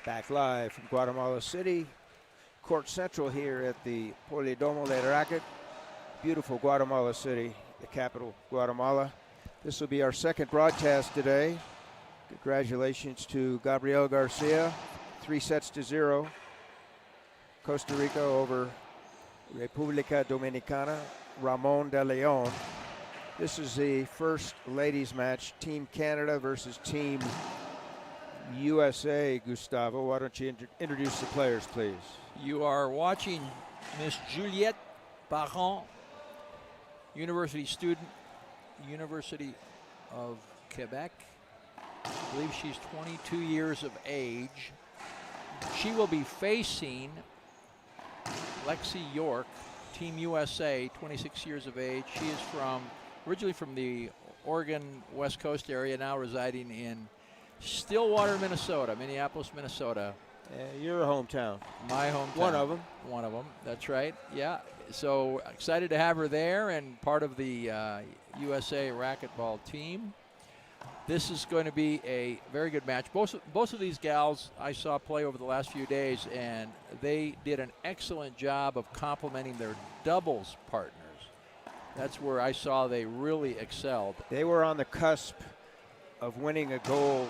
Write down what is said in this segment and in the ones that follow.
Back live from Guatemala City, Court Central here at the Polidomo de Racket. Beautiful Guatemala City, the capital, Guatemala. This will be our second broadcast today. Congratulations to Gabriel Garcia, 3-0. Costa Rica over República Dominicana, Ramon de Leon. This is the first ladies match, Team Canada versus Team USA. Gustavo, why don't you introduce the players, please? You are watching Miss Juliette Baron, university student, University of Quebec. I believe she's 22 years of age. She will be facing Lexi York, Team USA, 26 years of age. She is originally from the Oregon West Coast area, now residing in Stillwater, Minnesota, Minneapolis, Minnesota. Your hometown. My hometown. One of them. One of them, that's right, yeah. So excited to have her there and part of the USA Racquetball team. This is going to be a very good match. Both of these gals I saw play over the last few days, and they did an excellent job of complementing their doubles partners. That's where I saw they really excelled. They were on the cusp of winning a gold.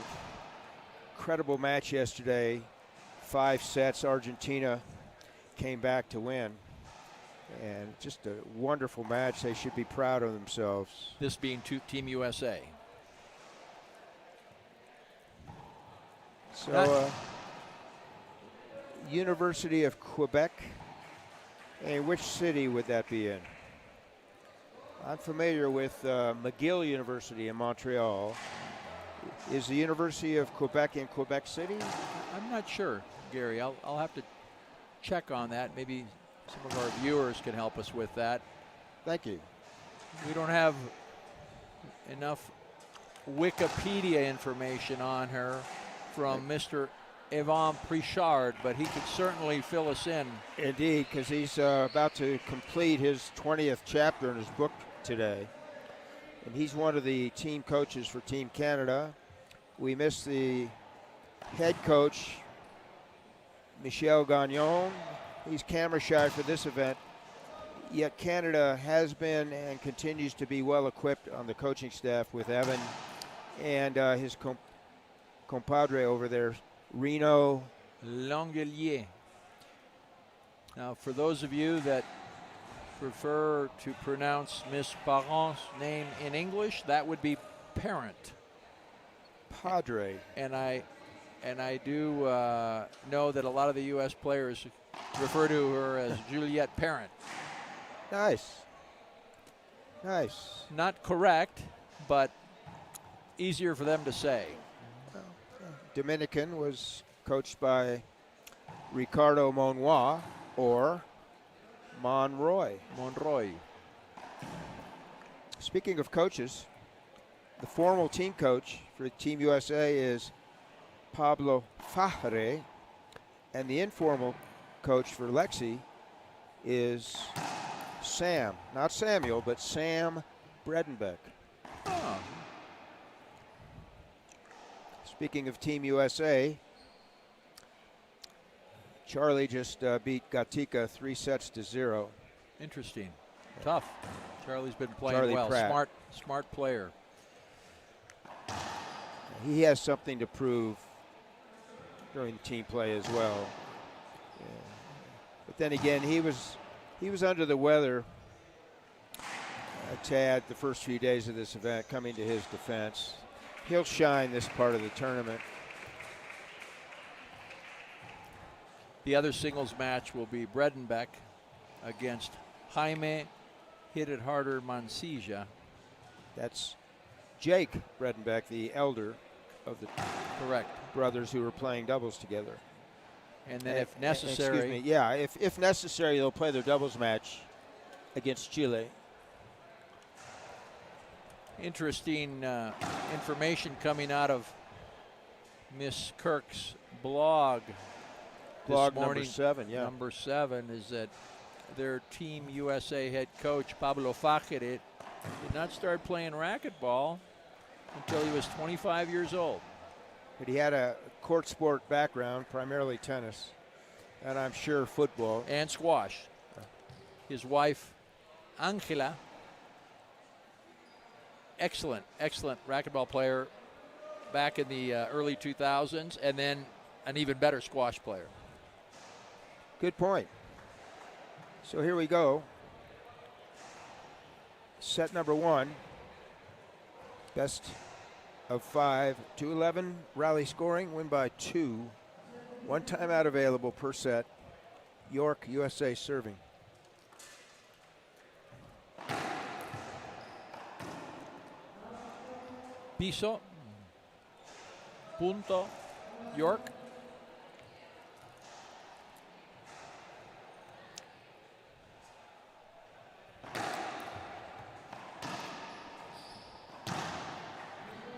Incredible match yesterday. 5 sets. Argentina came back to win. And just a wonderful match. They should be proud of themselves. This being Team USA. So, University of Quebec. And which city would that be in? I'm familiar with McGill University in Montreal. Is the University of Quebec in Quebec City? I'm not sure, Gary. I'll have to check on that. Maybe some of our viewers can help us with that. Thank you. We don't have enough Wikipedia information on her from Mr. Yvan Prichard, but he could certainly fill us in. Indeed, because he's about to complete his 20th chapter in his book today. And he's one of the team coaches for Team Canada. We missed the head coach, Michel Gagnon. He's camera shy for this event, yet Canada has been and continues to be well equipped on the coaching staff with Evan and his compadre over there, Reno Langelier. Now, for those of you that prefer to pronounce Miss Baron's name in English, that would be Parent. Padre. And I do know that a lot of the U.S. players refer to her as Juliette Parent. Nice. Nice. Not correct, but easier for them to say. Well, Dominican was coached by Ricardo Monroy or Monroy. Speaking of coaches, the formal team coach for Team USA is Pablo Fajre, and the informal coach for Lexi is Sam, not Samuel, but Sam Bredenbeck. Oh. Speaking of Team USA, Charlie just beat Gatica 3-0. Interesting. Tough. Charlie's been playing well. Pratt. Smart player. He has something to prove during team play as well. Yeah. But then again, he was under the weather a tad the first few days of this event, coming to his defense. He'll shine this part of the tournament. The other singles match will be Bredenbeck against Jaime Hit It Harder Mancilla. That's Jake Bredenbeck, the elder of the brothers who are playing doubles together. And then if necessary. Excuse me, yeah, if necessary, they'll play their doubles match against Chile. Interesting information coming out of Miss Kirk's blog this morning. Number 7, yeah. Number 7 is that their Team USA head coach, Pablo Fajre, did not start playing racquetball until he was 25 years old. But he had a court sport background, primarily tennis, and I'm sure football. And squash. His wife, Angela, excellent racquetball player back in the early 2000s, and then an even better squash player. Good point. So here we go. Set number 1. Best of 5. 2-11 rally scoring. Win by 2. 1 timeout available per set. York, USA serving. Piso. Punto. York.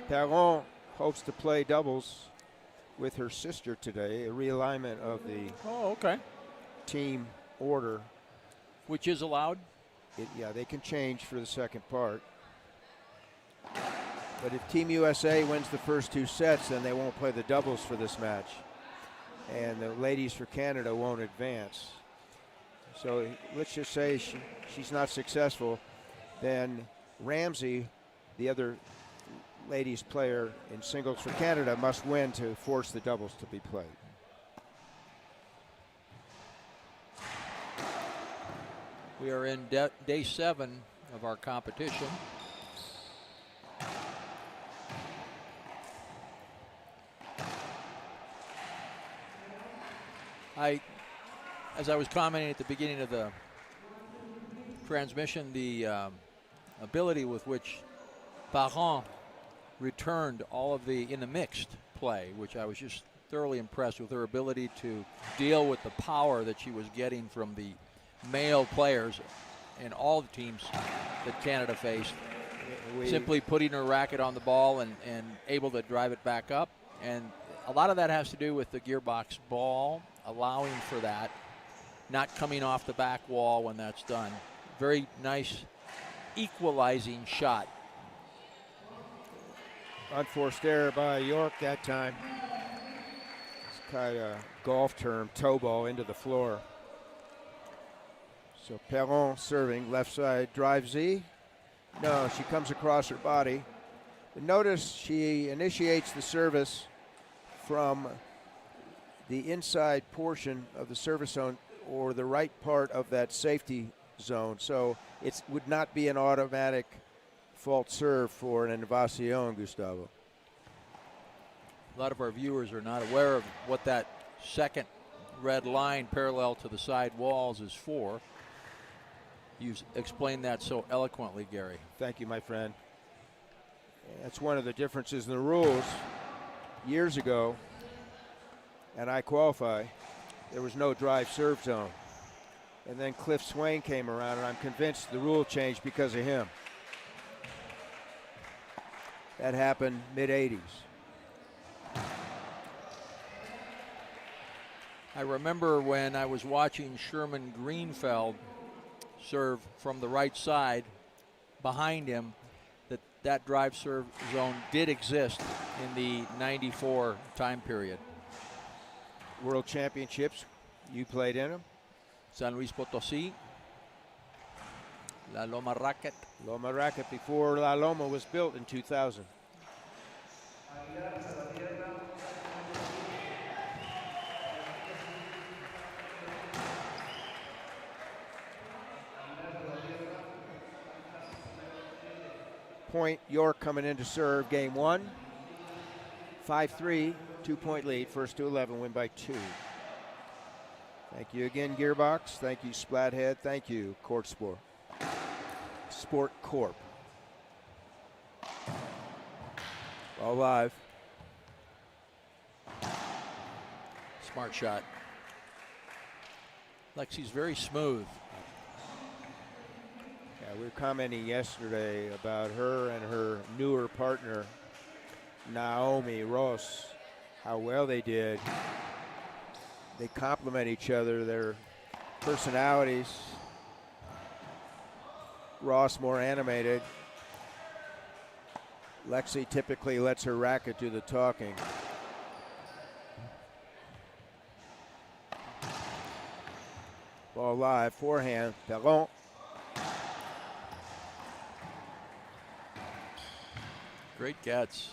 Perron hopes to play doubles with her sister today, a realignment of the team order. Which is allowed? Yeah, they can change for the second part. But if Team USA wins the first 2 sets, then they won't play the doubles for this match. And the ladies for Canada won't advance. So let's just say she's not successful. Then Ramsey, the other ladies player in singles for Canada, must win to force the doubles to be played. We are in day 7 of our competition. As I was commenting at the beginning of the transmission, the ability with which Parent returned all of in the mixed play, which I was just thoroughly impressed with her ability to deal with the power that she was getting from the male players in all the teams that Canada faced. Simply putting her racket on the ball and able to drive it back up. And a lot of that has to do with the gearbox ball, allowing for that, not coming off the back wall when that's done. Very nice equalizing shot. Unforced error by York that time. It's kind of a golf term, toe ball into the floor. So Perron serving, left side drive Z. No, she comes across her body. But notice she initiates the service from the inside portion of the service zone or the right part of that safety zone. So it would not be an automatic fault serve for an invasion, Gustavo. A lot of our viewers are not aware of what that second red line parallel to the side walls is for. You've explained that so eloquently, Gary. Thank you, my friend. That's one of the differences in the rules. Years ago, and I qualify, there was no drive serve zone. And then Cliff Swain came around, and I'm convinced the rule changed because of him. That happened mid-'80s. I remember when I was watching Sherman Greenfeld serve from the right side behind him, that drive serve zone did exist in the 94 time period. World Championships, you played in them? San Luis Potosí, La Loma Racket. Loma Racket before La Loma was built in 2000. Point, York coming in to serve game 1. 5-3, 2-point lead, first to 11, win by 2. Thank you again, Gearbox. Thank you, Splathead. Thank you, Court Sport. Sport Corp. All live. Smart shot. Lexi's very smooth. Yeah, we were commenting yesterday about her and her newer partner, Naomi Ross, how well they did. They complement each other, their personalities. Ross more animated. Lexi typically lets her racket do the talking. Ball live, forehand, Perron. Great gets.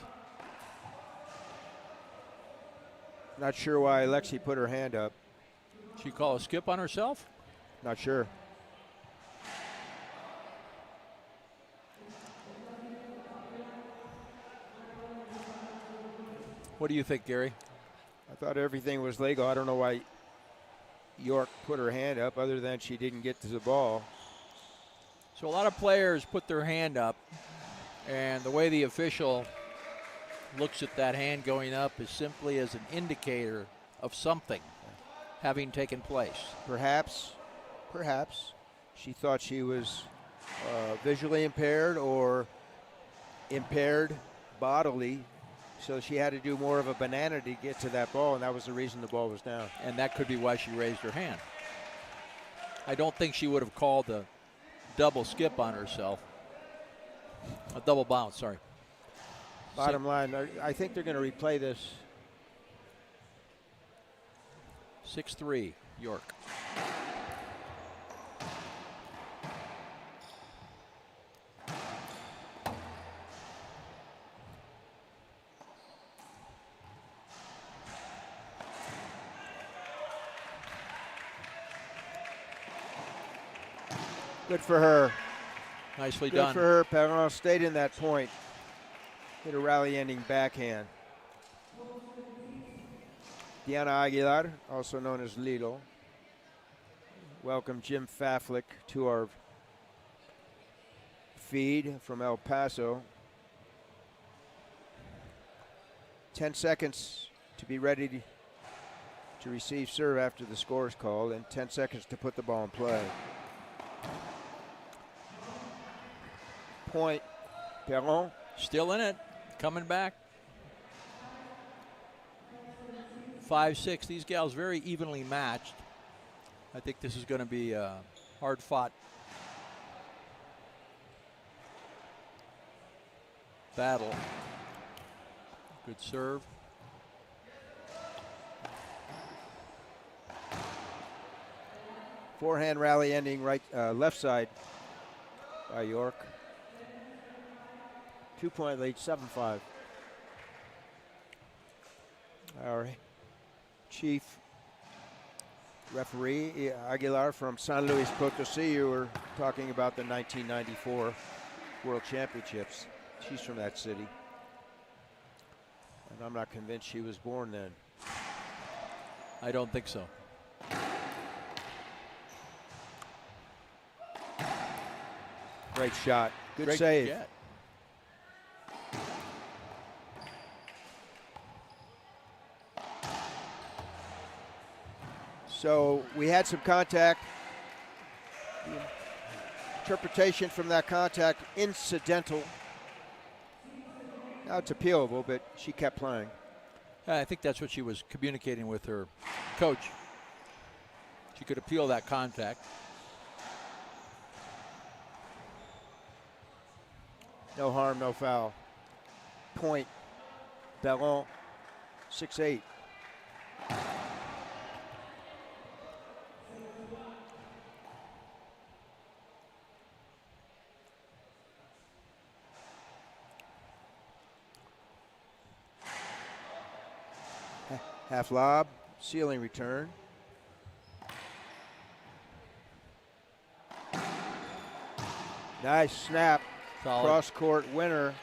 Not sure why Lexi put her hand up. She call a skip on herself? Not sure. What do you think, Gary? I thought everything was legal. I don't know why York put her hand up other than she didn't get to the ball. So a lot of players put their hand up, and the way the official looks at that hand going up is simply as an indicator of something having taken place. Perhaps she thought she was visually impaired or impaired bodily, so she had to do more of a banana to get to that ball, and that was the reason the ball was down. And that could be why she raised her hand. I don't think she would have called a double skip on herself. A double bounce, sorry. Bottom line, I think they're going to replay this. 6-3, York. Good for her. Nicely Good done. for her. Perron stayed in that point. Hit a rally-ending backhand. Diana Aguilar, also known as Lilo. Welcome Jim Faflick to our feed from El Paso. 10 seconds to be ready to receive serve after the score is called, and 10 seconds to put the ball in play. Point, Perron. Still in it, coming back. 5-6, these gals very evenly matched. I think this is going to be a hard-fought battle. Good serve. Forehand rally ending right, left side by York. 2-point lead, 7-5. Our chief referee, Aguilar from San Luis Potosí. You were talking about the 1994 World Championships. She's from that city. And I'm not convinced she was born then. I don't think so. Great shot. Good Great save. get. So we had some contact. The interpretation from that contact, incidental. Now it's appealable, but she kept playing. I think that's what she was communicating with her coach. She could appeal that contact. No harm, no foul. Point, Perron, 6-8. Half lob, ceiling return. Nice snap. Solid. Cross court winner.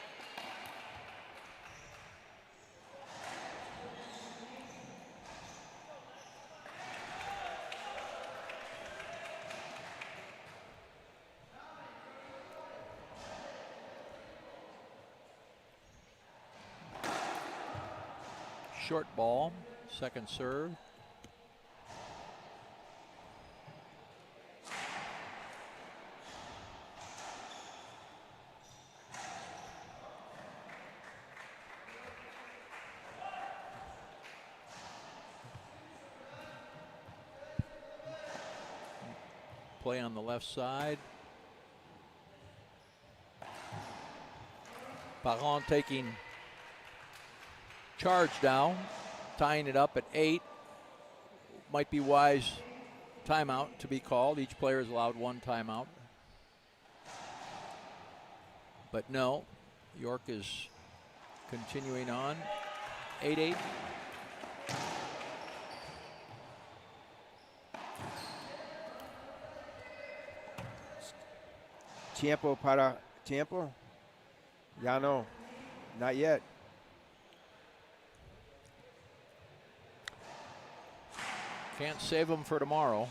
Short ball, second serve. Play on the left side. Perron taking charge now, tying it up at 8. Might be wise timeout to be called. Each player is allowed one timeout. But no, York is continuing on. 8-8. Tiempo para tiempo? Ya no, not yet. Can't save them for tomorrow.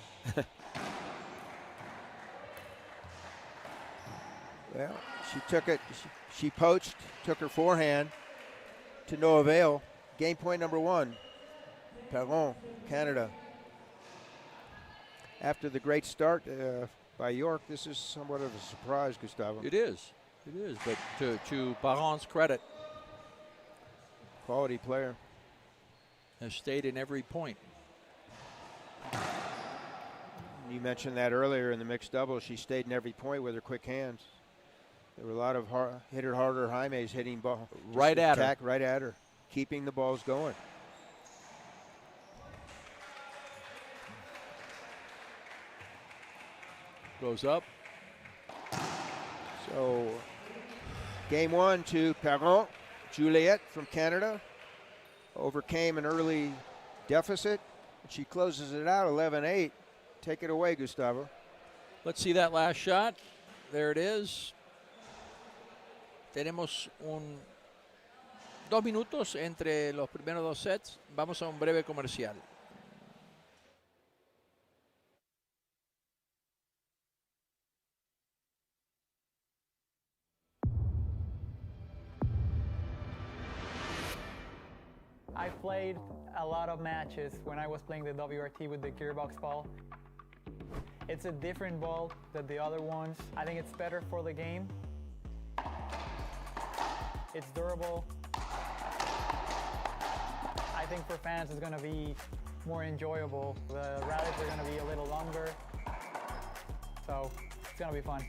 Well, she took it, she poached, took her forehand to no avail. Game point number 1, Perron, Canada. After the great start by York, this is somewhat of a surprise, Gustavo. It is. It is. But to Perron's credit, quality player. Has stayed in every point. You mentioned that earlier in the mixed doubles. She stayed in every point with her quick hands. There were a lot of hit her harder Jaime's hitting ball right at her. Right at her, keeping the balls going. Goes up. So, game 1 to Perron. Juliette from Canada overcame an early deficit. She closes it out 11-8. Take it away, Gustavo. Let's see that last shot. There it is. Tenemos 2 minutos entre los primeros 2 sets. Vamos a un breve comercial. I played a lot of matches when I was playing the WRT with the gearbox ball. It's a different ball than the other ones. I think it's better for the game. It's durable. I think for fans it's going to be more enjoyable. The rallies are going to be a little longer. So it's going to be fun.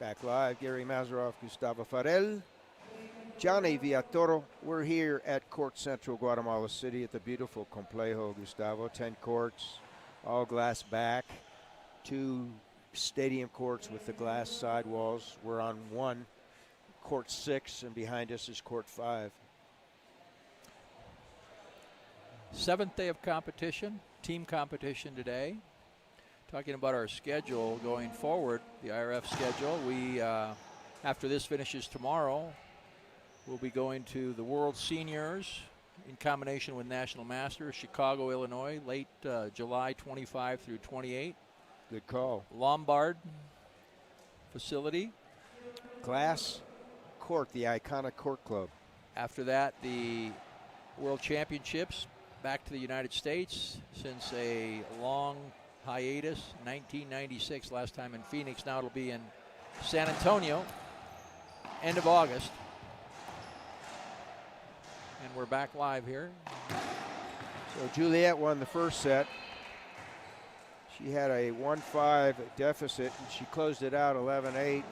Back live, Gary Mazeroff, Gustavo Farel, Johnny Villatoro. We're here at Court Central, Guatemala City at the beautiful Complejo, Gustavo. 10 courts, all glass back, 2 stadium courts with the glass sidewalls. We're on 1, court 6, and behind us is court 5. 7th day of competition, team competition today. Talking about our schedule going forward, the IRF schedule. We, after this finishes tomorrow, we'll be going to the World Seniors in combination with National Masters, Chicago, Illinois, late July 25 through 28. Good call. Lombard facility. Glass Court, the iconic court club. After that, the World Championships back to the United States since a long hiatus, 1996, last time in Phoenix. Now it'll be in San Antonio, end of August. And we're back live here. So Juliette won the first set. She had a 1-5 deficit, and she closed it out 11-8.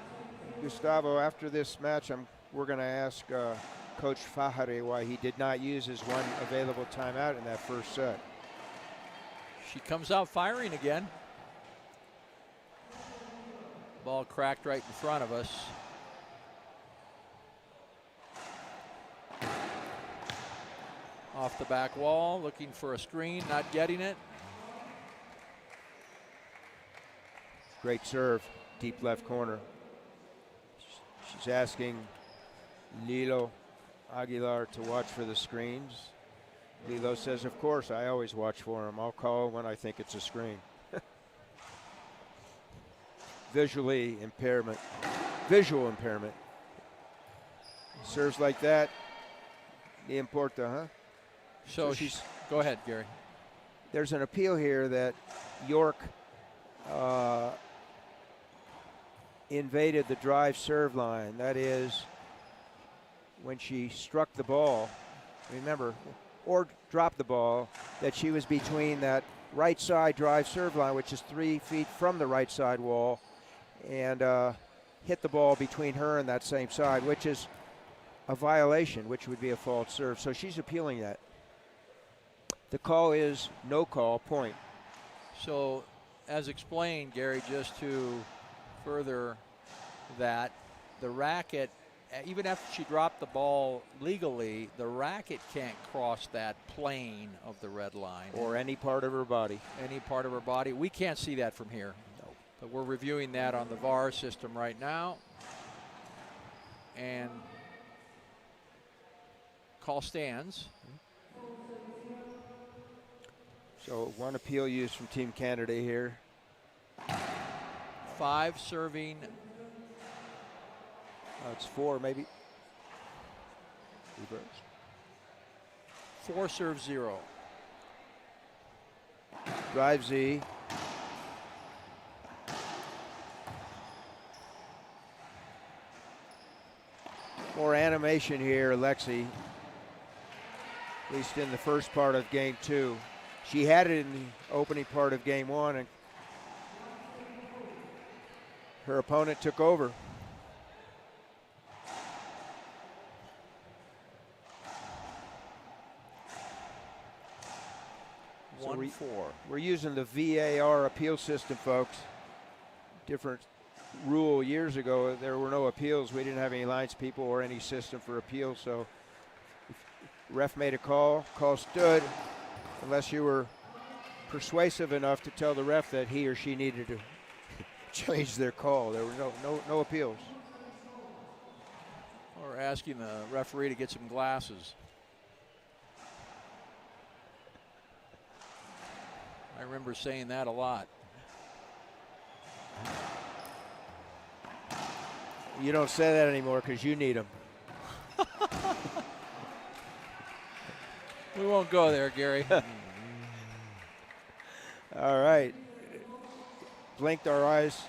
Gustavo, after this match, we're going to ask Coach Fajare why he did not use his 1 available timeout in that first set. She comes out firing again. Ball cracked right in front of us. Off the back wall, looking for a screen, not getting it. Great serve, deep left corner. She's asking Lilo Aguilar to watch for the screens. Lilo says, of course, I always watch for him. I'll call when I think it's a screen. Visual impairment. Serves like that. Ni importa, huh? So she's, go ahead, Gary. There's an appeal here that York invaded the drive serve line. That is, when she struck the ball, remember, or dropped the ball, that she was between that right side drive serve line, which is 3 feet from the right side wall, and hit the ball between her and that same side, which is a violation, which would be a false serve. So she's appealing that. The call is no call, point. So, as explained, Gary, just to further that, the racket, even after she dropped the ball legally, the racket can't cross that plane of the red line. Or any part of her body. Any part of her body. We can't see that from here. No. But we're reviewing that on the VAR system right now. And call stands. So one appeal used from Team Canada here. 5 serving. It's 4 maybe. Reverse. 4 serve 0. Drive Z. More animation here, Lexi. At least in the first part of game 2. She had it in the opening part of game 1, and her opponent took over. So 1-4. We're using the VAR appeal system, folks. Different rule years ago. There were no appeals. We didn't have any lines people or any system for appeals. So if ref made a call stood, unless you were persuasive enough to tell the ref that he or she needed to change their call. There were no appeals. Or asking the referee to get some glasses. I remember saying that a lot. You don't say that anymore because you need them. We won't go there, Gary. All right. Blinked our eyes.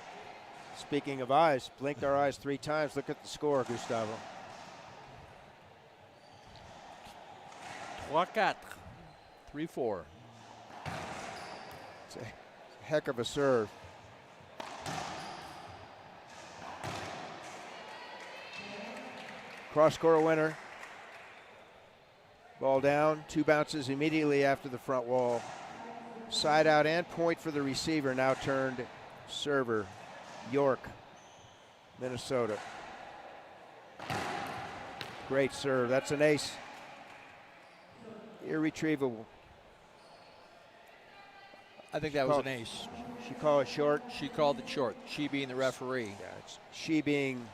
Speaking of eyes, blinked our eyes 3 times. Look at the score, Gustavo. 3-4. 3-4. It's a heck of a serve. Cross-court winner. Ball down. 2 bounces immediately after the front wall. Side out and point for the receiver. Now turned server. York, Minnesota. Great serve. That's an ace. Irretrievable. I think that was an ace. She called it short. She called it short. She being the referee. Yeah, it's she being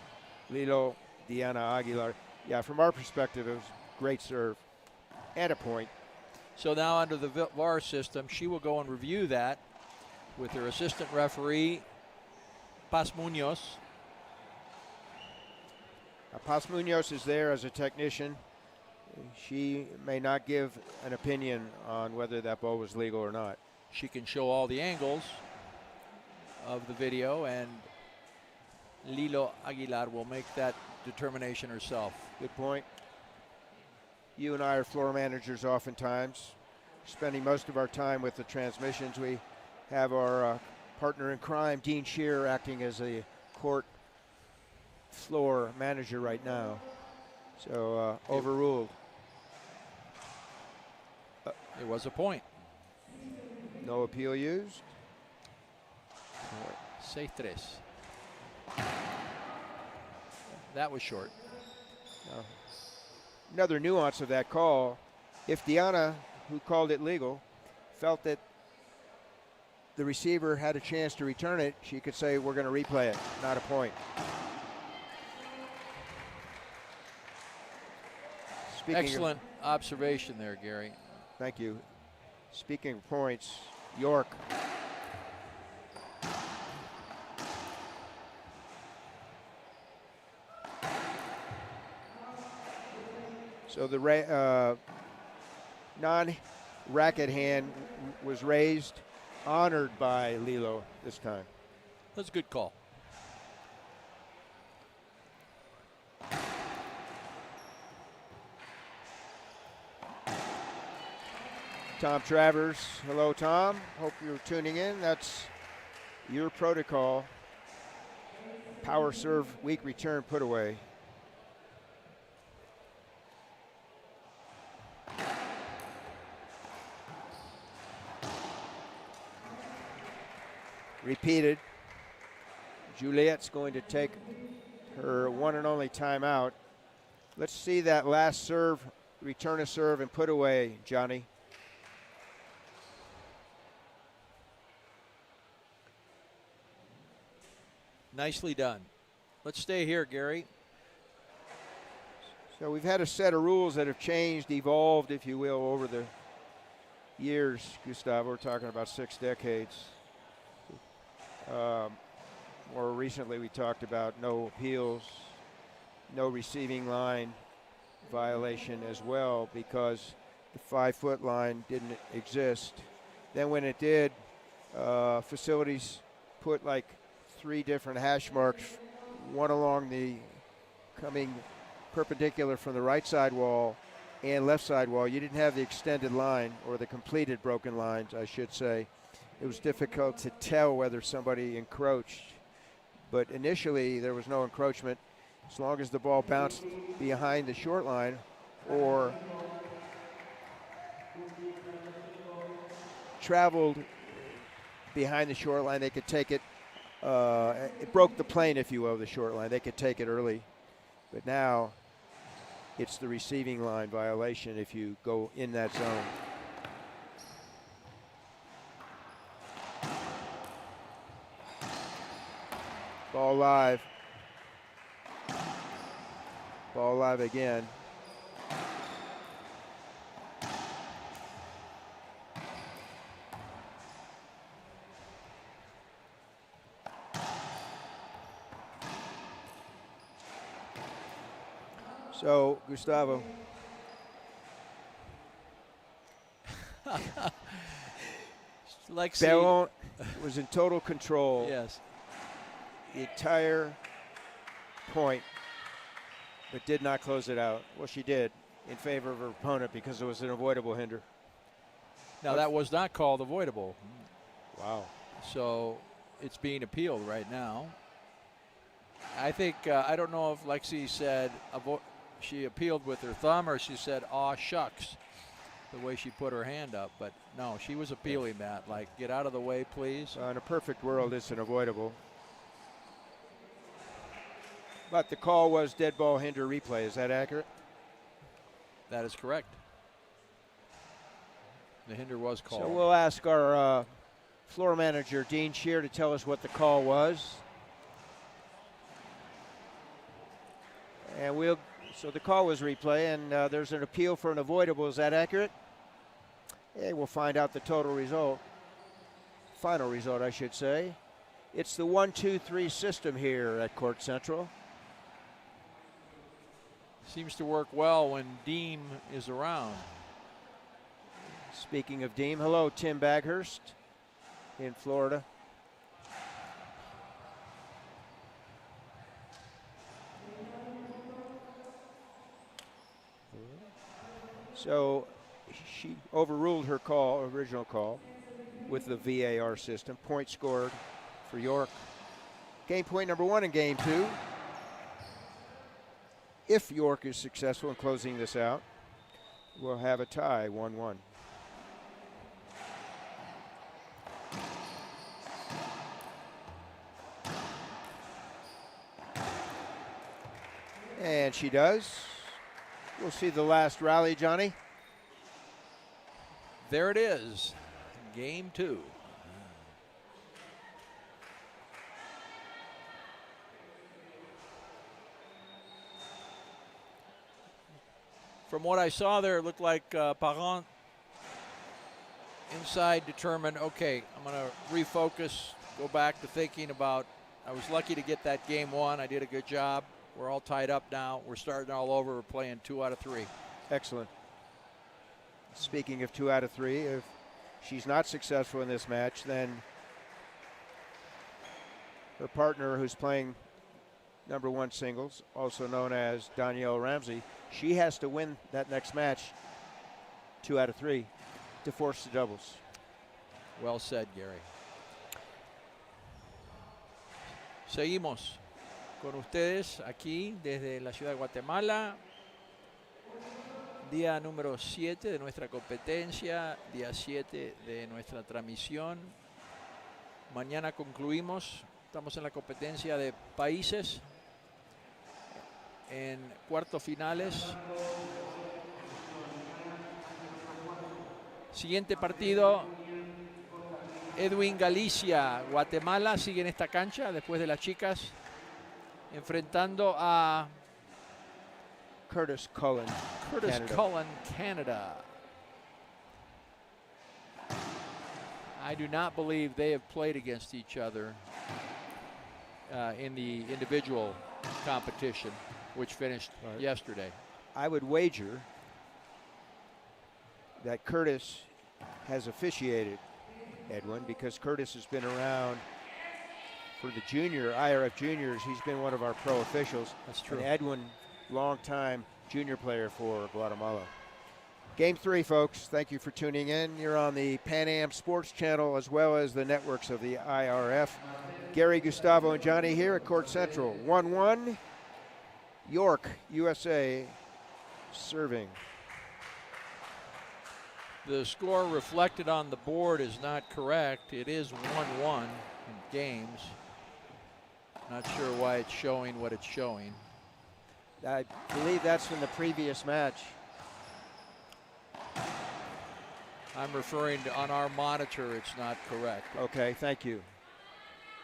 Lilo Diana Aguilar. Yeah, from our perspective, it was a great serve and a point. So now under the VAR system, she will go and review that with her assistant referee, Paz Munoz. Paz Munoz is there as a technician. She may not give an opinion on whether that ball was legal or not. She can show all the angles of the video, and Lilo Aguilar will make that determination herself. Good point. You and I are floor managers oftentimes, spending most of our time with the transmissions. We have our partner in crime, Dean Shearer, acting as a court floor manager right now. So overruled. It was a point. No appeal used. 6-3. That was short. Another nuance of that call, if Diana, who called it legal, felt that the receiver had a chance to return it, she could say, we're going to replay it, not a point. Excellent observation there, Gary. Thank you. Speaking of points, York. So the non-racket hand was raised honored by Lilo this time. That's a good call. Tom Travers. Hello, Tom. Hope you're tuning in. That's your protocol. Power serve, weak return, put away. Repeated. Juliette's going to take her one and only timeout. Let's see that last serve, return a serve and put away, Johnny. Nicely done. Let's stay here, Gary. So we've had a set of rules that have changed, evolved, if you will, over the years, Gustavo. We're talking about 6 decades. More recently, we talked about no appeals, no receiving line violation as well, because the 5-foot line didn't exist. Then when it did, facilities put like 3 different hash marks, one along the coming perpendicular from the right side wall and left side wall. You didn't have the extended line, or the completed broken lines, I should say. It was difficult to tell whether somebody encroached, but initially there was no encroachment as long as the ball bounced behind the short line or traveled behind the short line. They could take it. It broke the plane, if you will, of the short line. They could take it early, but now it's the receiving line violation if you go in that zone. Ball live. Ball live again. So, Gustavo. Lexi Bellon was in total control. Yes. The entire point, but did not close it out. Well, she did in favor of her opponent because it was an avoidable hinder. Now, that was not called avoidable. Wow. So it's being appealed right now. I think, I don't know if Lexi said she appealed with her thumb or she said, aw, shucks, the way she put her hand up. But no, she was appealing that, like, get out of the way, please. In a perfect world, it's an avoidable. But the call was dead ball hinder replay. Is that accurate? That is correct. The hinder was called. So we'll ask our floor manager, Dean Shear, to tell us what the call was. And so the call was replay, and there's an appeal for an avoidable. Is that accurate? Yeah, we'll find out the total result. Final result, I should say. It's the 1-2-3 system here at Court Central. Seems to work well when Deem is around. Speaking of Deem, hello, Tim Baghurst in Florida. So she overruled her call, original call, with the VAR system. Point scored for York. Game point number 1 in game 2. If York is successful in closing this out, we'll have a tie, 1-1. And she does. We'll see the last rally, Johnny. There it is, game 2. From what I saw there, it looked like Parent inside determined, okay, I'm going to refocus, go back to thinking about, I was lucky to get that game 1. I did a good job. We're all tied up now. We're starting all over. We're playing 2 out of 3. Excellent. Speaking of 2 out of 3, if she's not successful in this match, then her partner, who's playing number 1 singles, also known as Danielle Ramsey, she has to win that next match 2 out of 3 to force the doubles. Well said, Gary. Seguimos con ustedes aquí desde la ciudad de Guatemala. Día número 7 de nuestra competencia, día 7 de nuestra transmisión. Mañana concluimos. Estamos en la competencia de países en cuartos finales. Siguiente partido, Edwin Galicia, Guatemala, sigue en esta cancha después de las chicas, enfrentando a Curtis Cullen, Canada. I do not believe they have played against each other in the individual competition, which finished yesterday. I would wager that Curtis has officiated, Edwin, because Curtis has been around for the junior, IRF juniors. He's been one of our pro officials. That's true. And Edwin, long-time junior player for Guatemala. Game 3, folks. Thank you for tuning in. You're on the Pan Am Sports Channel as well as the networks of the IRF. Gary, Gustavo, and Johnny here at Court Central. 1-1. York, USA, serving. The score reflected on the board is not correct. It is 1-1 in games. Not sure why it's showing what it's showing. I believe that's from the previous match. I'm referring to on our monitor, it's not correct. Okay, thank you.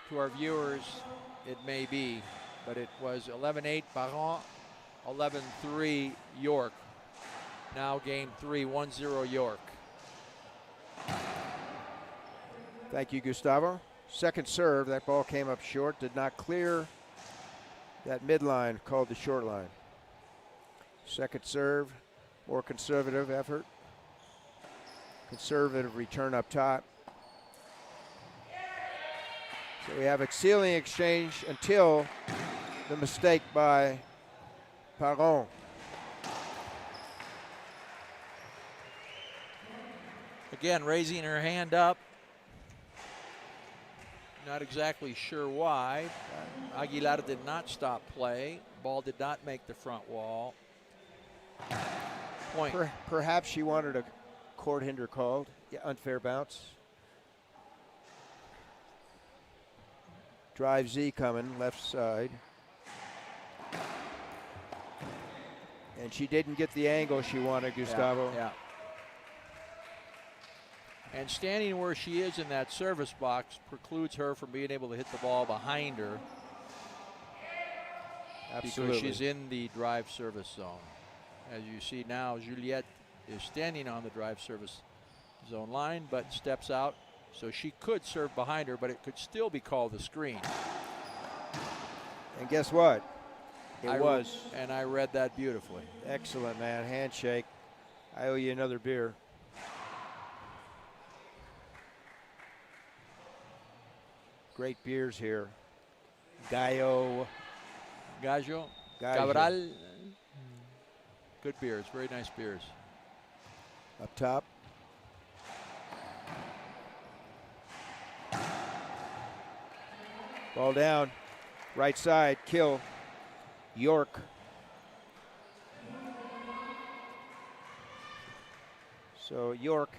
To our viewers, it may be, but it was 11-8 Baron, 11-3 York. Now game 3, 1-0 York. Thank you, Gustavo. Second serve, that ball came up short, did not clear that midline, called the short line. Second serve, more conservative effort. Conservative return up top. So we have a ceiling exchange until the mistake by Paron. Again, raising her hand up. Not exactly sure why. Aguilar did not stop play. Ball did not make the front wall. Point. Perhaps she wanted a court hinder called. Yeah, unfair bounce. Drive Z coming, left side. And she didn't get the angle she wanted, Gustavo. Yeah. And standing where she is in that service box precludes her from being able to hit the ball behind her. Absolutely. Because she's in the drive service zone. As you see now, Juliette is standing on the drive service zone line, but steps out. So she could serve behind her, but it could still be called a screen. And guess what? It was. And I read that beautifully. Excellent, man. Handshake. I owe you another beer. Great beers here. Gallo. Cabral. Good beers, very nice beers. Up top. Ball down. Right side, kill. York. So York,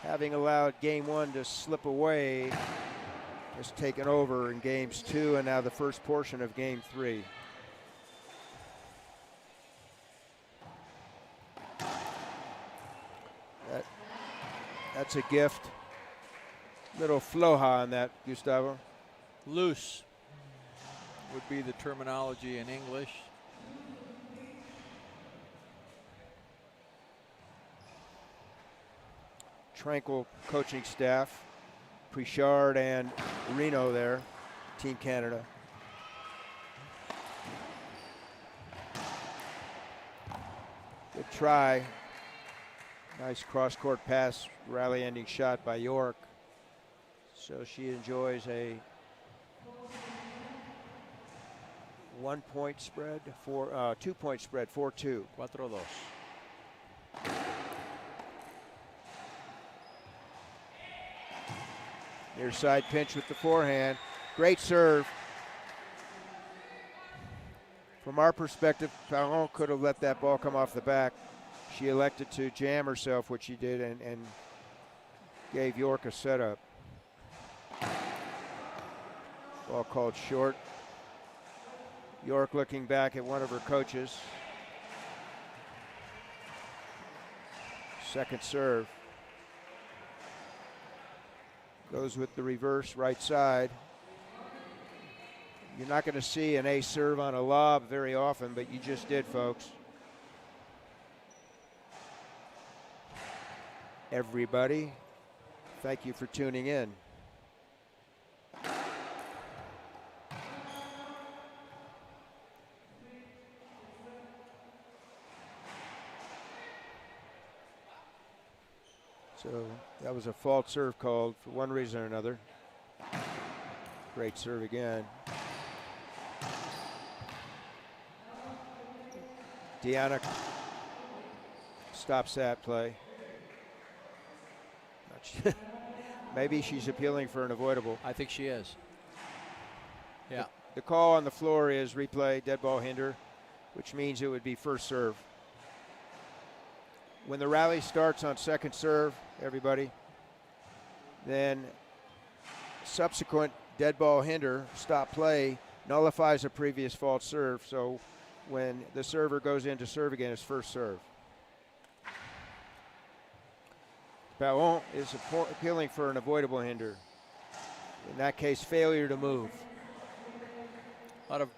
having allowed game 1 to slip away, has taken over in games 2 and now the first portion of game 3. That's a gift. Little floja on that, Gustavo. Loose would be the terminology in English. Tranquil coaching staff. Prichard and Reno there, Team Canada. Good try Nice cross-court pass, rally-ending shot by York. So she enjoys a 1-point spread, 2-point spread, 4-2. 4-2. Near side pinch with the forehand. Great serve. From our perspective, Perron could have let that ball come off the back. She elected to jam herself, which she did, and gave York a setup. Ball called short. York looking back at one of her coaches. Second serve. Goes with the reverse right side. You're not going to see an ace serve on a lob very often, but you just did, folks. Everybody, thank you for tuning in. So that was a fault serve called for one reason or another. Great serve again. Deanna stops that play. Maybe she's appealing for an avoidable. I think she is. Yeah. The call on the floor is replay, dead ball hinder, which means it would be first serve. When the rally starts on second serve, everybody, then subsequent dead ball hinder, stop play, nullifies a previous false serve. So when the server goes in to serve again, it's first serve. Perron is appealing for an avoidable hinder. In that case, failure to move. A lot of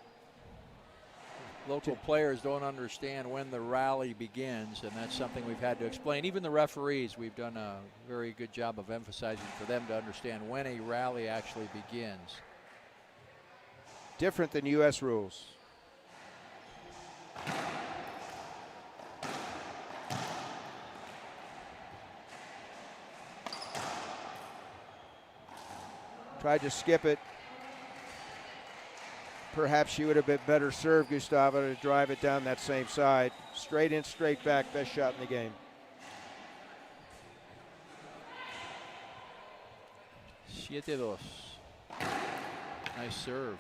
local players don't understand when the rally begins, and that's something we've had to explain. Even the referees, we've done a very good job of emphasizing for them to understand when a rally actually begins. Different than U.S. rules. Tried to skip it. Perhaps she would have been better served, Gustavo, to drive it down that same side. Straight in, straight back, best shot in the game. 7-2. Nice serve.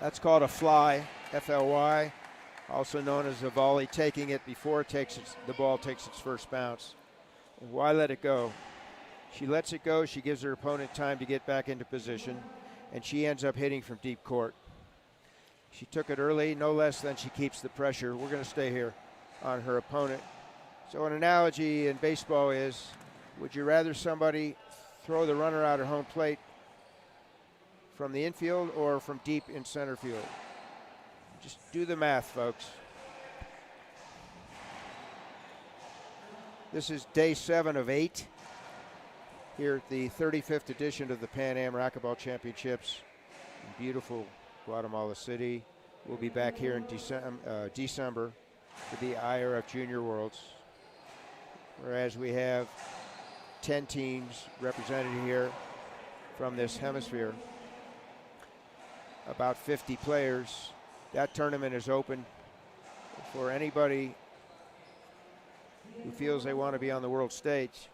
That's called a fly, F-L-Y, also known as a volley, taking it before it takes the ball takes its first bounce. And why let it go? She lets it go, she gives her opponent time to get back into position, and she ends up hitting from deep court. She took it early, no less than she keeps the pressure. We're going to stay here on her opponent. So an analogy in baseball is, would you rather somebody throw the runner out at home plate from the infield or from deep in center field? Just do the math, folks. This is day 7 of 8 here at the 35th edition of the Pan Am Racquetball Championships in beautiful Guatemala City. We'll be back here in December for the IRF Junior Worlds, whereas we have 10 teams represented here from this hemisphere, about 50 players. That tournament is open for anybody who feels they want to be on the world stage.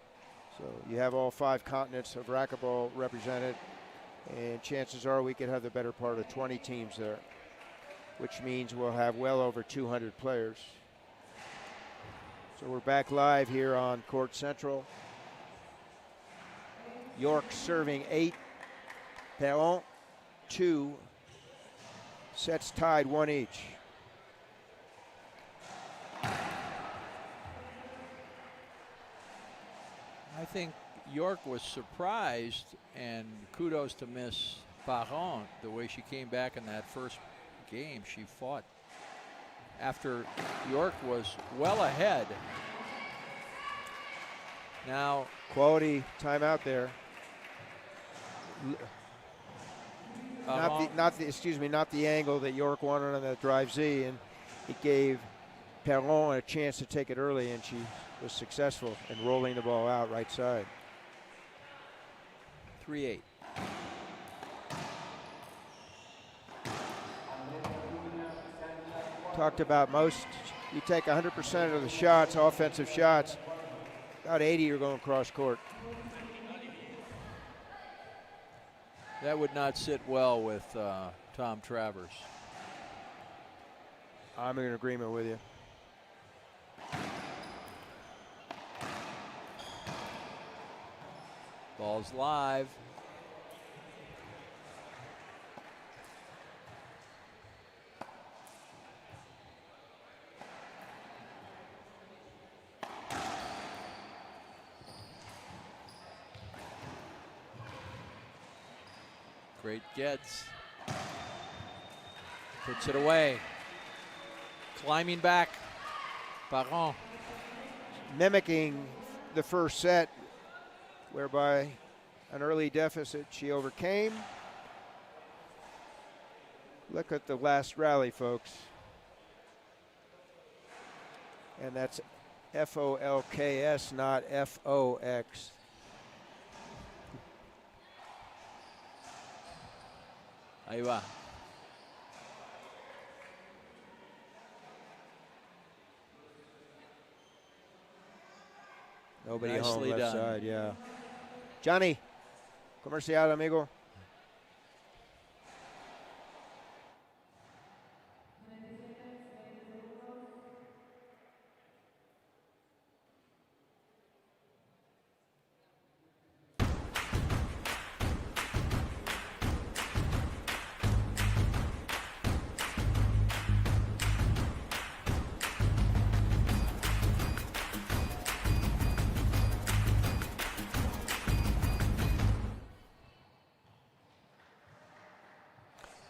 So you have all 5 continents of racquetball represented, and chances are we could have the better part of 20 teams there, which means we'll have well over 200 players. So we're back live here on Court Central. York serving 8, Perron 2, sets tied 1 each. I think York was surprised, and kudos to Miss Perron, the way she came back in that first game. She fought after York was well ahead. Now, Quality timeout there. Not the angle that York wanted on that drive Z, and it gave Perron a chance to take it early, and she was successful in rolling the ball out right side. 3-8. Talked about most, you take 100% of the shots, offensive shots, about 80 are going cross court. That would not sit well with Tom Travers. I'm in agreement with you. Ball's live. Great gets. Puts it away. Climbing back. Parent. Mimicking the first set, whereby an early deficit she overcame. Look at the last rally, folks. And that's F-O-L-K-S, not F-O-X. Ahí va. Nobody Nicely home, left done. side, yeah. Johnny, comercial, amigo.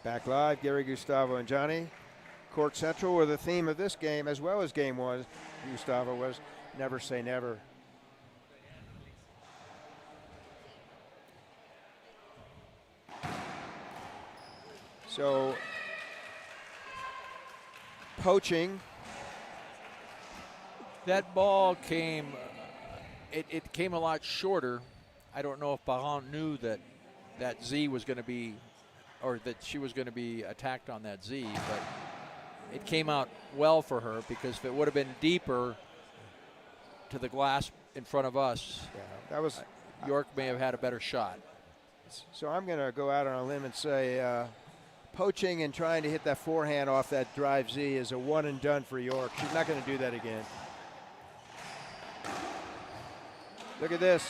Back live, Gary, Gustavo, and Johnny. Court Central, where the theme of this game, as well as game one, Gustavo, was never say never. So, poaching. That ball came, it came a lot shorter. I don't know if Parent knew that that Z was going to be, or that she was going to be attacked on that Z, but it came out well for her, because if it would have been deeper to the glass in front of us, Yeah, that was York may have had a better shot. So I'm going to go out on a limb and say poaching and trying to hit that forehand off that drive Z is a one and done for York. She's not going to do that again. Look at this.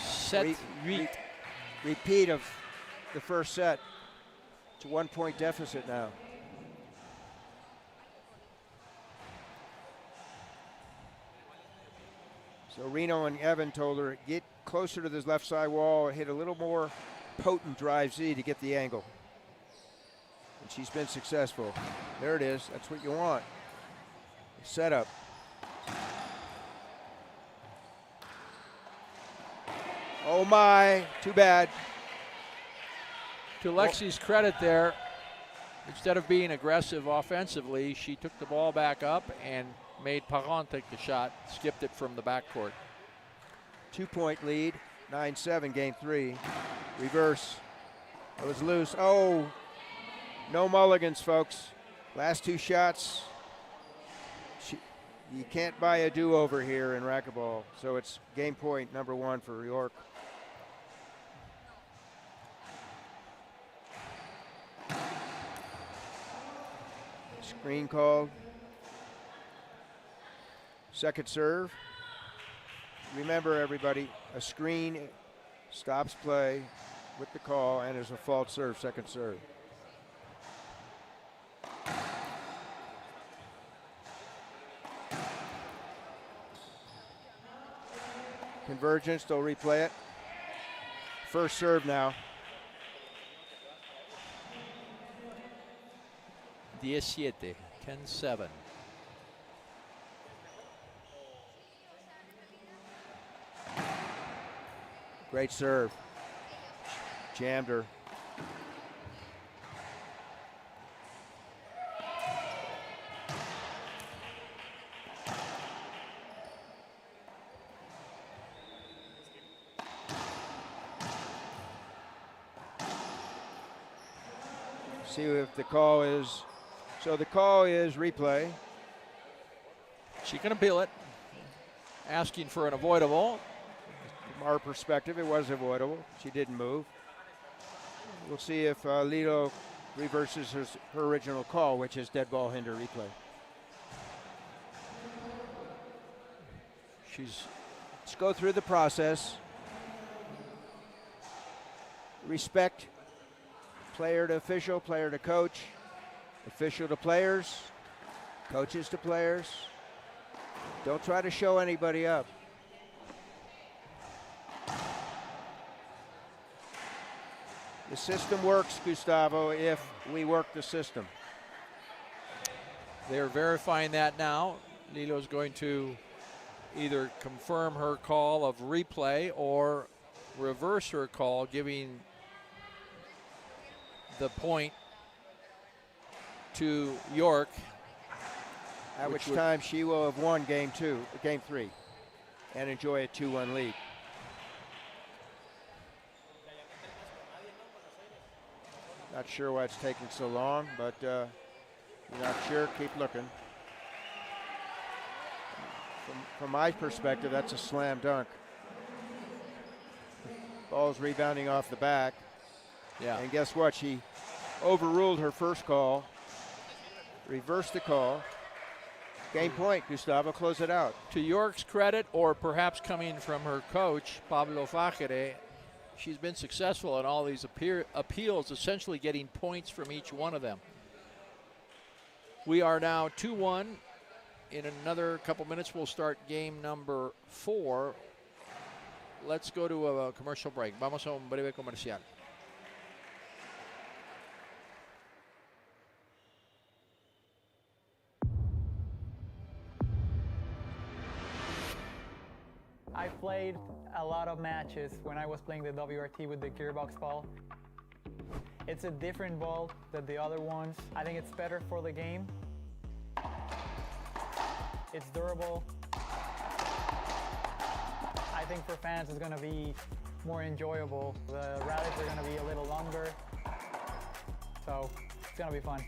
Set Repeat of the first set. It's a 1 point deficit now. So Reno and Evan told her, get closer to this left side wall and hit a little more potent drive Z to get the angle. And she's been successful. There it is. That's what you want. Setup. Oh my, too bad. To Lexi's credit there, instead of being aggressive offensively, she took the ball back up and made Parent take the shot, skipped it from the backcourt. 2 point lead, 9-7, game three. Reverse. It was loose. Oh, no mulligans, folks. Last two shots. You can't buy a do-over here in racquetball. So it's game point number one for York. Screen called. Second serve. Remember, everybody, a screen stops play with the call, and there's a fault serve, second serve. Convergence, they'll replay it. First serve now. 17, 10-7. Great serve. Jammed her. See if the call is. So the call is replay. She can appeal it, asking for an avoidable. From our perspective, it was avoidable. She didn't move. We'll see if Lilo reverses her original call, which is dead ball hinder replay. Let's go through the process. Respect, player to official, player to coach, official to players, coaches to players. Don't try to show anybody up. The system works, Gustavo, if we work the system. They're verifying that now. Lilo's going to either confirm her call of replay or reverse her call, giving the point to York. At which time she will have won game 3, and enjoy a 2-1 lead. Not sure why it's taking so long, but you're not sure, keep looking. From my perspective, that's a slam dunk. Ball's rebounding off the back. Yeah. And guess what? She overruled her first call, reversed the call. Game point, Gustavo, close it out. To York's credit, or perhaps coming from her coach, Pablo Fajere, she's been successful in all these appeals, essentially getting points from each one of them. We are now 2-1. In another couple minutes, we'll start game number 4. Let's go to a commercial break. Vamos a un breve comercial. I played a lot of matches when I was playing the WRT with the gearbox ball. It's a different ball than the other ones. I think it's better for the game. It's durable. I think for fans it's going to be more enjoyable. The rallies are going to be a little longer. So it's going to be fun.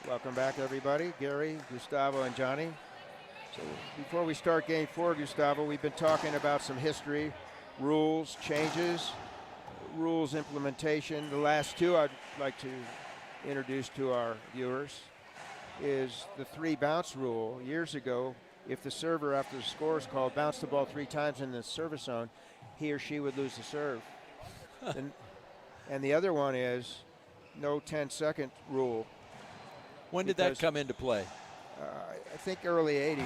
Welcome back, everybody. Gary, Gustavo, and Johnny. So before we start game 4, Gustavo, we've been talking about some history, rules, changes, rules implementation. The last 2 I'd like to introduce to our viewers is the 3 bounce rule. Years ago, if the server, after the score is called, bounced the ball 3 times in the service zone, he or she would lose the serve. And the other one is no 10-second rule. When did that come into play? I think early 80s.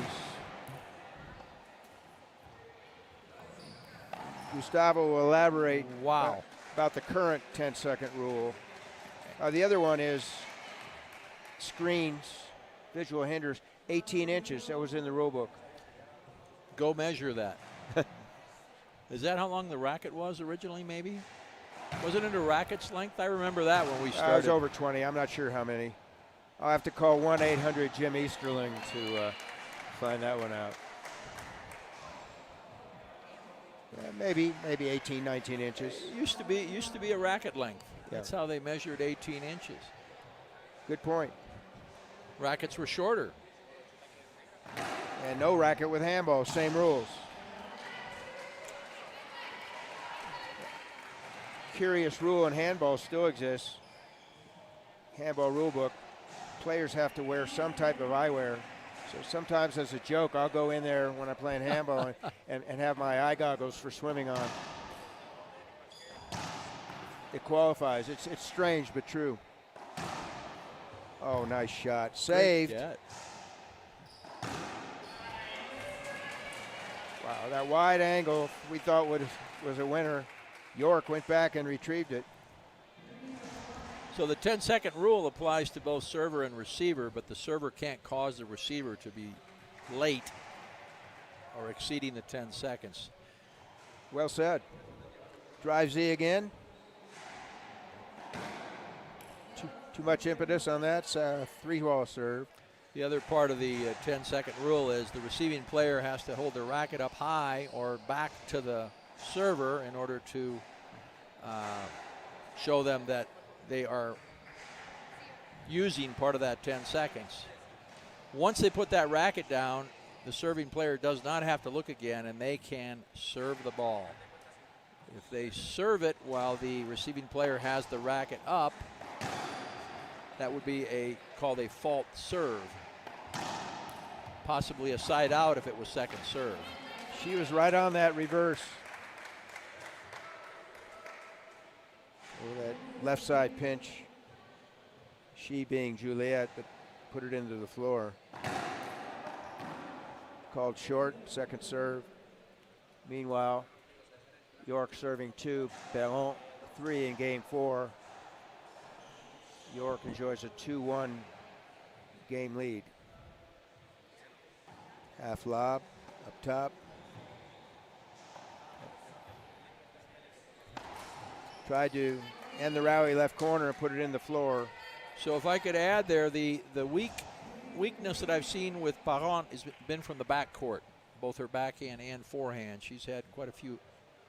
Gustavo will elaborate about the current 10-second rule. The other one is screens, visual hinders, 18 inches. That was in the rule book. Go measure that. Is that how long the racket was originally, maybe? Wasn't it a racket's length? I remember that when we started. It was over 20. I'm not sure how many. I'll have to call 1-800-JIM Easterling to find that one out. Maybe 18, 19 inches. It used to be a racket length. Yeah. That's how they measured 18 inches. Good point. Rackets were shorter. And no racket with handball, same rules. Curious rule in handball still exists. Handball rule book. Players have to wear some type of eyewear. So sometimes as a joke, I'll go in there when I'm playing handball and have my eye goggles for swimming on. it qualifies. It's strange but true. Oh, nice shot. Saved. Wow, that wide angle we thought was a winner. York went back and retrieved it. So the 10-second rule applies to both server and receiver, but the server can't cause the receiver to be late or exceeding the 10 seconds. Well said. Drive Z again. Too much impetus on that. It's a 3-ball serve. The other part of the 10-second rule is the receiving player has to hold their racket up high or back to the server in order to show them that they are using part of that 10 seconds. Once they put that racket down, the serving player does not have to look again, and they can serve the ball. If they serve it while the receiving player has the racket up, that would be called a fault serve. Possibly a side out if it was second serve. She was right on that reverse. Oh, that left side pinch. She being Juliette, but put it into the floor. Called short, second serve. Meanwhile, York serving 2, Perron 3 in game 4. York enjoys a 2-1 game lead. Half lob up top. Tried to end the rally left corner and put it in the floor. So if I could add there, the weakness that I've seen with Perron has been from the back court, both her backhand and forehand. She's had quite a few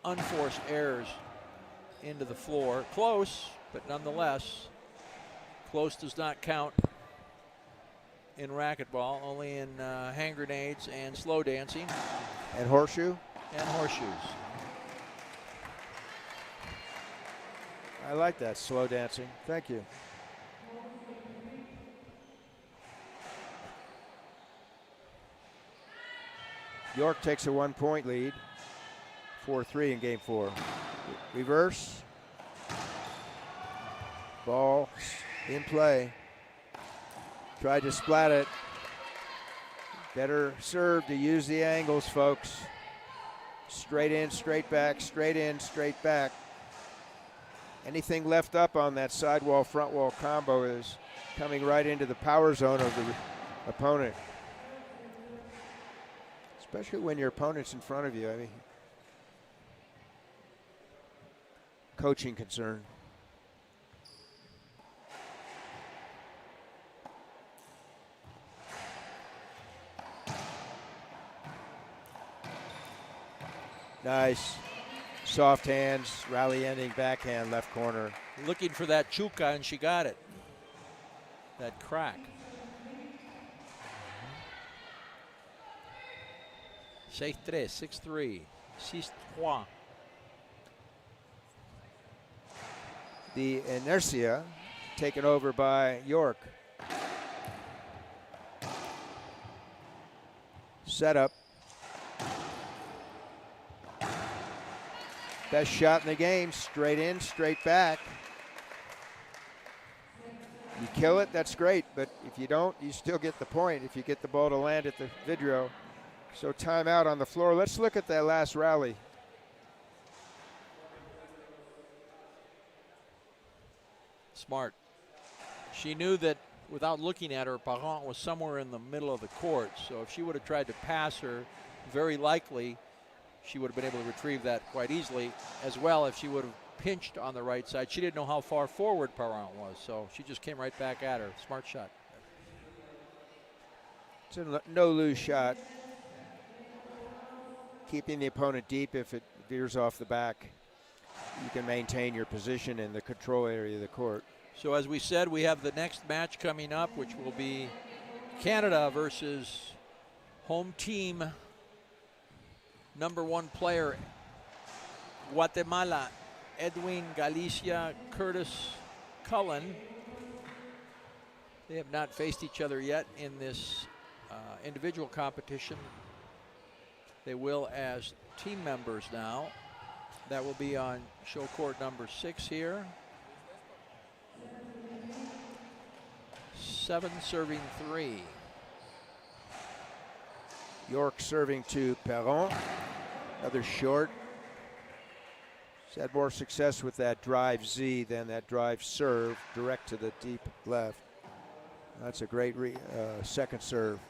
unforced errors into the floor. Close, but nonetheless, close does not count in racquetball, only in hand grenades and slow dancing. And horseshoe? And horseshoes. I like that, slow dancing. Thank you. York takes a 1-point lead. 4-3 in game 4. Reverse. Ball in play. Tried to splat it. Better serve to use the angles, folks. Straight in, straight back, straight in, straight back. Anything left up on that sidewall, front wall combo is coming right into the power zone of the opponent. Especially when your opponent's in front of you. I mean, coaching concern. Nice. Soft hands, rally ending backhand left corner. Looking for that chuka, and she got it. That crack. 6-3, 6-3, 6-3. The inertia taken over by York. Setup. Best shot in the game, straight in, straight back. You kill it, that's great, but if you don't, you still get the point if you get the ball to land at the vidrio. So timeout on the floor. Let's look at that last rally. Smart. She knew that without looking at her, Perron was somewhere in the middle of the court. So if she would have tried to pass her, very likely she would have been able to retrieve that quite easily, as well if she would have pinched on the right side. She didn't know how far forward Perron was, so she just came right back at her. Smart shot. It's a no-lose shot. Keeping the opponent deep if it veers off the back. You can maintain your position in the control area of the court. So as we said, we have the next match coming up, which will be Canada versus home team #1 player, Guatemala, Edwin Galicia Curtis Cullen. They have not faced each other yet in this individual competition. They will as team members now. That will be on show court number 6 here. 7 serving 3. York serving to Perron. Another short. He's had more success with that drive Z than that drive serve direct to the deep left. That's a great second serve.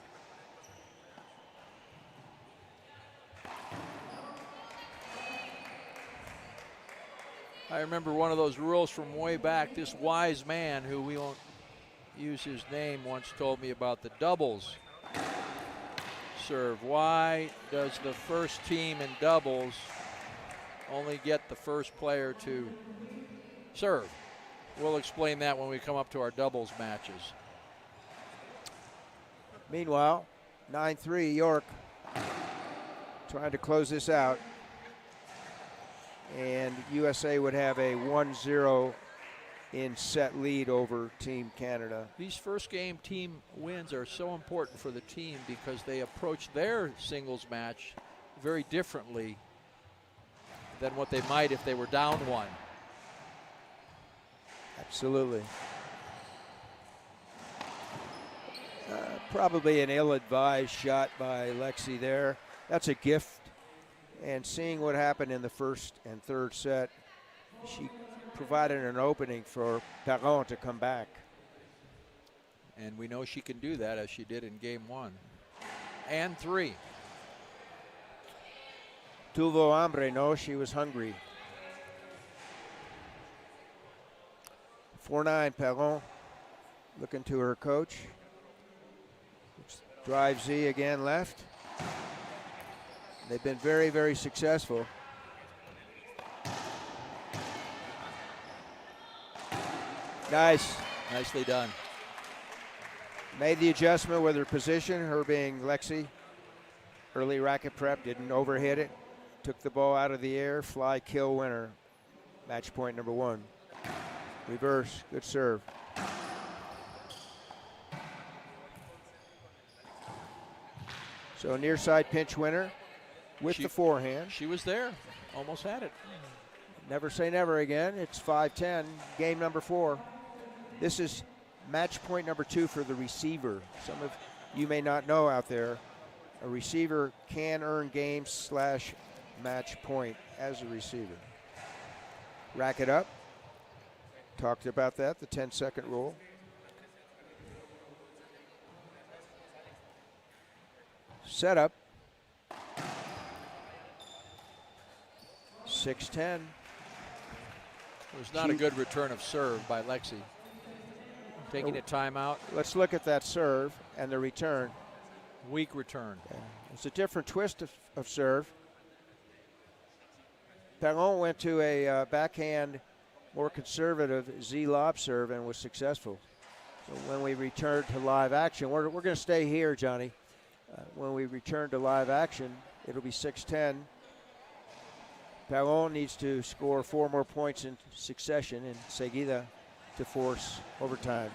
I remember one of those rules from way back. This wise man, who we won't use his name, once told me about the doubles serve. Why does the first team in doubles only get the first player to serve? We'll explain that when we come up to our doubles matches. Meanwhile, 9-3 York trying to close this out. And USA would have a 1-0 in set lead over Team Canada. These first game team wins are so important for the team because they approach their singles match very differently than what they might if they were down 1. Absolutely. Probably an ill-advised shot by Lexi there. That's a gift. And seeing what happened in the first and third set, she provided an opening for Perron to come back. And we know she can do that, as she did in game 1. And 3. Tuvo hambre, no, she was hungry. 4-9 Perron looking to her coach. Drive Z again left. They've been very, very successful. Nice. Nicely done. Made the adjustment with her position, her being Lexi. Early racket prep, didn't overhit it. Took the ball out of the air, fly kill winner. Match point number 1. Reverse, good serve. So near side pinch winner with the forehand. She was there, almost had it. Never say never again. It's 5-10, game number 4. This is match point number 2 for the receiver. Some of you may not know out there, a receiver can earn game/match point as a receiver. Racket up. Talked about that, the 10-second rule. Set up. 6-10. It was not a good return of serve by Lexi. Taking a timeout. Let's look at that serve and the return. Weak return. Yeah. It's a different twist of serve. Perron went to a backhand, more conservative Z lob serve and was successful. So when we return to live action, we're going to stay here, Johnny. When we return to live action, it'll be 6-10. Perron needs to score 4 more points in succession in seguida to force overtime.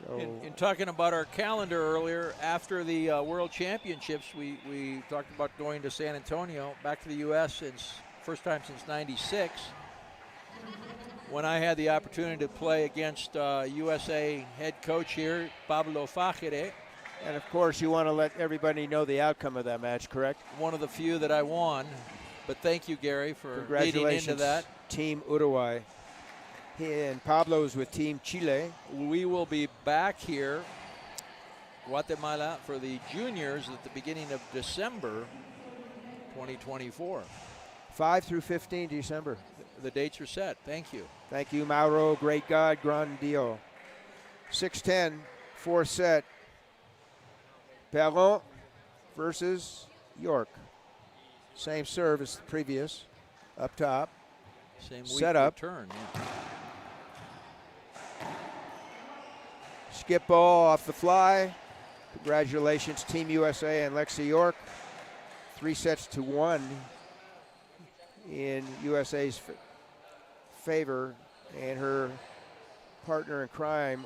So in talking about our calendar earlier, after the World Championships, we talked about going to San Antonio, back to the U.S. since first time since '96. When I had the opportunity to play against USA head coach here, Pablo Fajere. And of course, you want to let everybody know the outcome of that match, correct? One of the few that I won. But thank you, Gary, for leading into that. Team Uruguay. And Pablo's with Team Chile. We will be back here, Guatemala, for the juniors at the beginning of December 2024. 5 through 15 December. The dates are set. Thank you. Thank you, Mauro. Great God, gran Dio. 6-10, 4th set. Perron versus York. Same serve as the previous. Up top. Same set up. Return, yeah. Skip ball off the fly. Congratulations, Team USA and Lexi York. 3-1 in USA's favor, and her partner in crime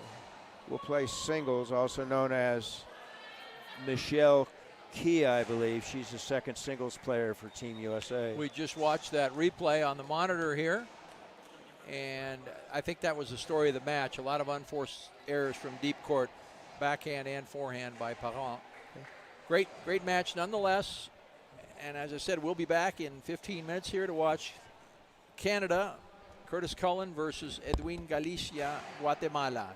will play singles, also known as Michelle Kia, I believe. She's the second singles player for Team USA. We just watched that replay on the monitor here, and I think that was the story of the match. A lot of unforced errors from deep court, backhand and forehand by Parent. Great match nonetheless. And as I said, we'll be back in 15 minutes here to watch Canada, Curtis Cullen versus Edwin Galicia, Guatemala.